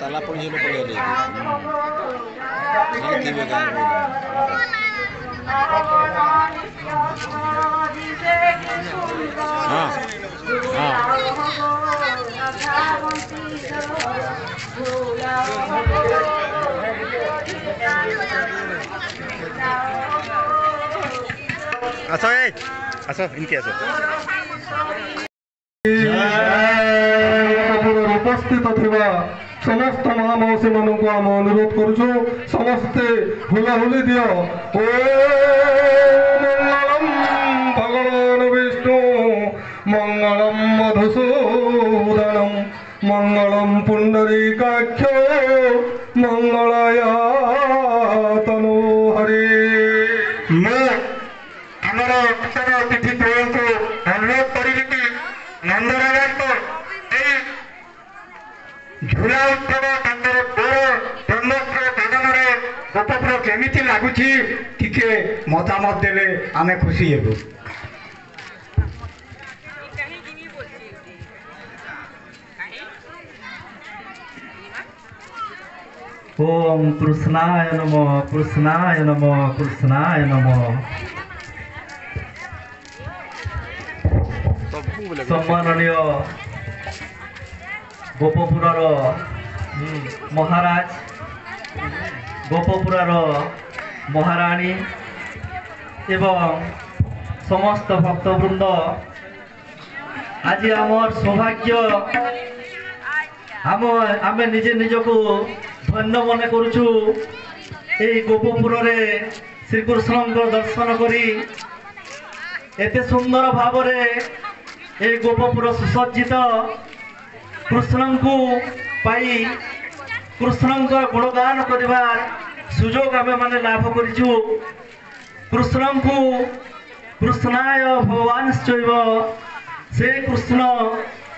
ताला पड़ी है पड़े नहीं थी वे गाय हाँ हाँ आसो आसो इनके आसो उपस्थित थिबा समस्त महामौसी मानू आम अनुरोध करुचु समस्ते हुलाहुली दियो ओ मंगलम भगवान विष्णु मंगलम मधुसूदनम मंगलम पुंडरीकाक्ष मंगलाय तनु हरि आमर अतिथि त्रय को अनुरोध करी कि नंदराज को झूला उत्सव तांकर ब्रह्मोत्सव पालन गोपपुर केमिति लगुच टिके मतामत देले आमे खुशी हेबु। ओम कृष्णाय नमः कृष्णाय नमः कृष्णाय नमः। सम्माननीय गोपपुरर महाराज गोपपुरर महाराणी एवं समस्त भक्तवृंद आज आमर सौभाग्य आमे निजे निजको धन्य मन करुचु गोपपुर श्रीकृष्ण दर्शन करी एते सुंदर भाव ए गोपपुर सुसज्जित कृष्ण को पाई कृष्ण गुणगान करिवार सुजोग आमे माने लाभ करिचु। कृष्ण को कृष्णाय भगवान से कृष्ण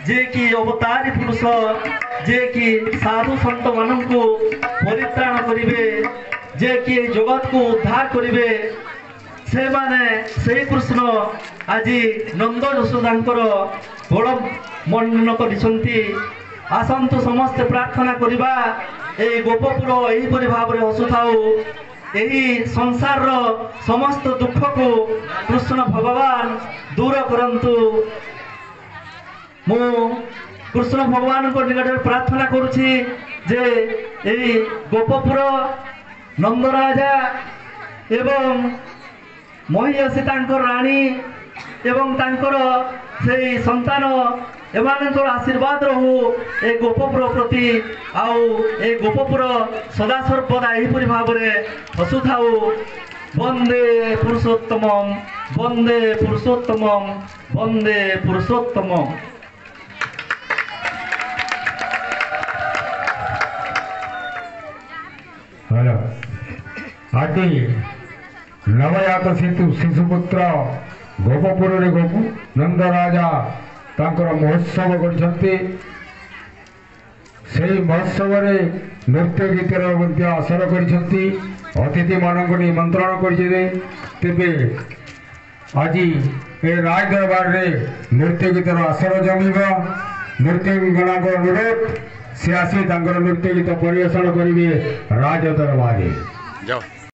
जे कि अवतारी पुरुष जे कि साधु सन्त मान को परित्राण करिवे जे कि जगत को उद्धार करिवे से माने से कृष्ण आज नंद यशोदांकर बड़ मनन करिसंती। आसंतु समस्ते प्रार्थना करिबा ए गोपपुर एहिपरि भाव हसुथाउ एही संसार रो समस्त दुख को कृष्ण भगवान दूर करंतु। मु कृष्ण भगवान को निकट प्रार्थना करुछि जे एही गोपपुर नंदराजा एवं महिषी तांकर रानी एवं तांकर से संतान एमानकर आशीर्वाद रहू ए गोपपुर प्रति आउ ए गोपपुर सदा सर्वदा एहिपरि भाव हसुथाउ। वंदे पुरुषोत्तमम वंदे पुरुषोत्तमम वंदे पुरुषोत्तमम। हेलो आज नवजात शिशुपुत्र गोपपुर गोपु नंद राजा तांकर महोत्सव करछन्ति। सेही महोत्सव नृत्य गीतर मध्य आसर करछन्ति। अतिथि मानक निमंत्रण करछिले तेबे आज ए राजदरबार रे नृत्य गीतर आसर जमिबा नृत्यंगना को अनुरोध से आसी तांकर नृत्य गीत परिवेषण करिवे राजदरबार जाओ।